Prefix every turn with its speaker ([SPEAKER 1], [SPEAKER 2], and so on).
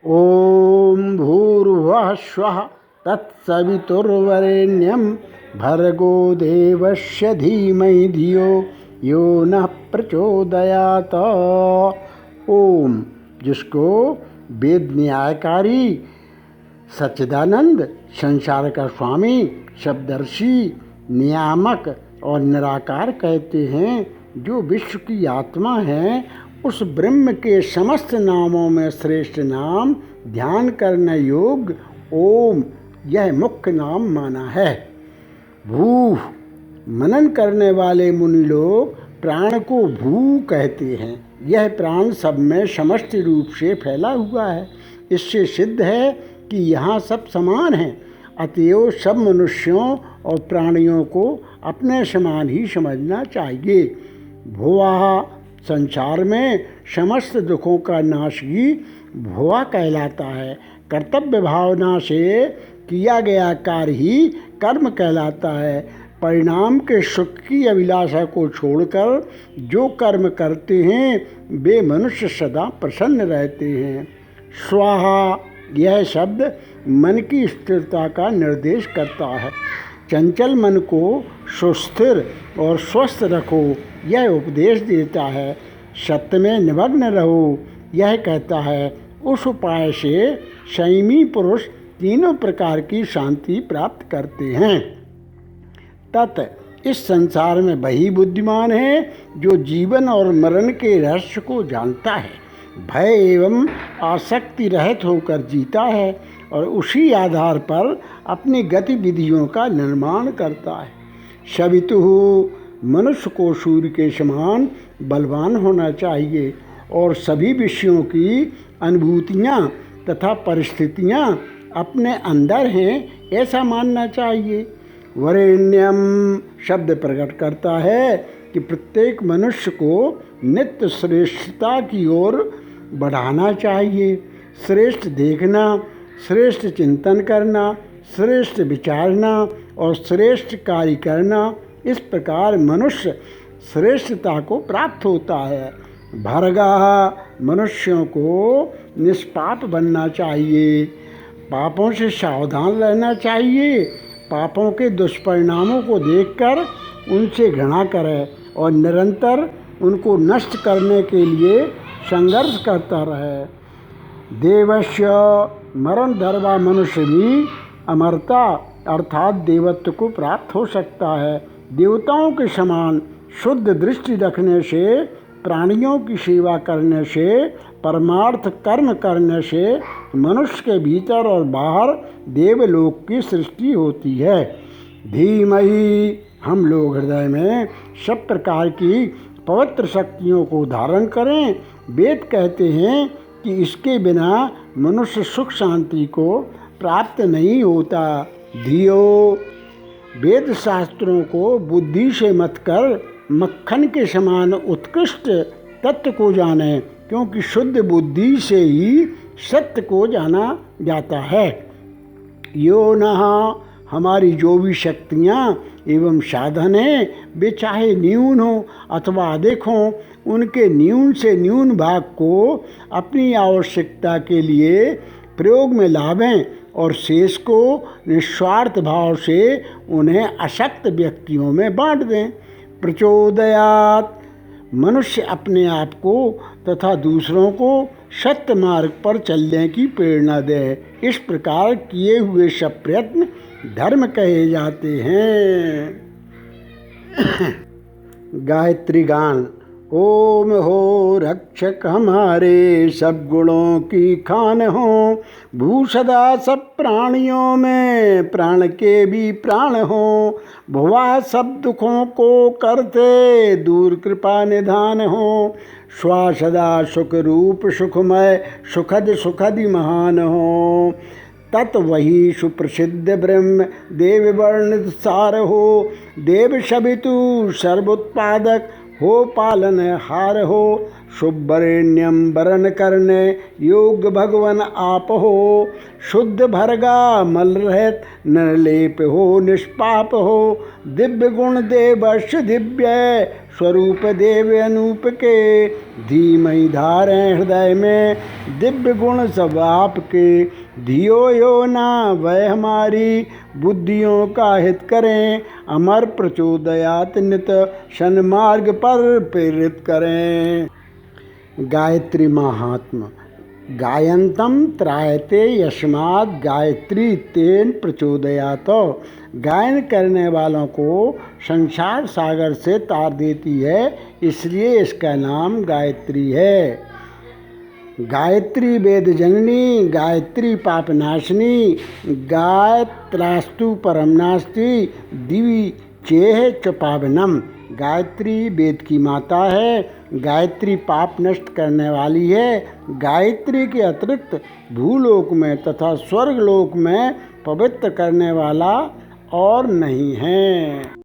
[SPEAKER 1] ओम भूर्भुवः स्वः तत्सवितुर्वरेण्यं भर्गो देवस्य धीमहि धियो यो नः प्रचोदयात्। ओम, जिसको वेद न्यायकारी सच्चिदानंद, संसार का स्वामी, शब्दर्शी, नियामक और निराकार कहते हैं, जो विश्व की आत्मा है, उस ब्रह्म के समस्त नामों में श्रेष्ठ नाम ध्यान करने योग्य ओम यह मुख्य नाम माना है। भू मनन करने वाले मुनि लोग प्राण को भू कहते हैं। यह प्राण सब में समष्टि रूप से फैला हुआ है। इससे सिद्ध है कि यहाँ सब समान हैं। अतएव सब मनुष्यों और प्राणियों को अपने समान ही समझना चाहिए। भुवा संसार में समस्त दुखों का नाश ही भुवा कहलाता है। कर्तव्य भावना से किया गया कार्य ही कर्म कहलाता है। परिणाम के सुख की अभिलाषा को छोड़कर जो कर्म करते हैं वे मनुष्य सदा प्रसन्न रहते हैं। स्वाहा यह शब्द मन की स्थिरता का निर्देश करता है। चंचल मन को सुस्थिर और स्वस्थ रखो, यह उपदेश देता है। सत्य में निमग्न रहो, यह कहता है। उस उपाय से संयमी पुरुष तीनों प्रकार की शांति प्राप्त करते हैं। तत् इस संसार में वही बुद्धिमान है जो जीवन और मरण के रहस्य को जानता है, भय एवं आसक्ति रहित होकर जीता है और उसी आधार पर अपनी गतिविधियों का निर्माण करता है। सवितुः मनुष्य को सूर्य के समान बलवान होना चाहिए और सभी विषयों की अनुभूतियाँ तथा परिस्थितियाँ अपने अंदर हैं ऐसा मानना चाहिए। वरेण्यम शब्द प्रकट करता है कि प्रत्येक मनुष्य को नित्य श्रेष्ठता की ओर बढ़ाना चाहिए। श्रेष्ठ देखना, श्रेष्ठ चिंतन करना, श्रेष्ठ विचारना और श्रेष्ठ कार्य करना, इस प्रकार मनुष्य श्रेष्ठता को प्राप्त होता है। भर्गा मनुष्यों को निष्पाप बनना चाहिए, पापों से सावधान रहना चाहिए, पापों के दुष्परिणामों को देखकर उनसे घृणा करे और निरंतर उनको नष्ट करने के लिए संघर्ष करता रहे। देवस्य मरण धर्मा मनुष्य भी अमरता अर्थात देवत्व को प्राप्त हो सकता है। देवताओं के समान शुद्ध दृष्टि रखने से, प्राणियों की सेवा करने से, परमार्थ कर्म करने से मनुष्य के भीतर और बाहर देवलोक की सृष्टि होती है। धीमहि हम लोग हृदय में सब प्रकार की पवित्र शक्तियों को धारण करें। वेद कहते हैं कि इसके बिना मनुष्य सुख शांति को प्राप्त नहीं होता। धियो वेद शास्त्रों को बुद्धि से मत कर मक्खन के समान उत्कृष्ट तत्व को जाने, क्योंकि शुद्ध बुद्धि से ही सत्य को जाना जाता है। यो नः हमारी जो भी शक्तियाँ एवं साधन हैं वे चाहे न्यून हो अथवा अधिक हों, उनके न्यून से न्यून भाग को अपनी आवश्यकता के लिए प्रयोग में लावें और शेष को निस्वार्थ भाव से उन्हें अशक्त व्यक्तियों में बांट दें। प्रचोदयात् मनुष्य अपने आप को तथा दूसरों को सत्य मार्ग पर चलने की प्रेरणा दे। इस प्रकार किए हुए सब प्रयत्न धर्म कहे जाते हैं। गायत्री गान। ओम हो रक्षक हमारे, सब गुणों की खान हो, भू सदा सब प्राणियों में, प्राण के भी प्राण हो, भुवा सब दुखों को करते, दूर कृपा निधान हो, स्वा सदा सुख रूप सुखमय, सुखद सुखदि महान हो, तत् वही सुप्रसिद्ध ब्रह्म देव वर्णित सार हो, देव सवितु सर्वोत्पादक हो, पालन हार हो, शुभ्रेण्यम वरण करने योग्य भगवन आप हो, शुद्ध भर्गा मल रहित निर्लेप हो, निष्पाप हो, दिव्य गुण देवश दिव्य, स्वरूप देव अनूप के, धीमहि धारें हृदय में दिव्य गुण सब आपके। धियो यो ना वह हमारी, बुद्धियों का हित करें, अमर प्रचोदयात नित सन्मार्ग पर प्रेरित करें। गायत्री महात्म्य। गायन्तं त्रायते यस्मात् गायत्री तेन प्रचोदयात्। गायन करने वालों को संसार सागर से तार देती है, इसलिए इसका नाम गायत्री है। गायत्री वेद जननी, गायत्री पापनाशिनी, गायत्रास्तु परम नास्ति, दिवि चेह च पावनम। गायत्री वेद की माता है, गायत्री पाप नष्ट करने वाली है। गायत्री के अतिरिक्त भूलोक में तथा स्वर्गलोक में पवित्र करने वाला और नहीं है।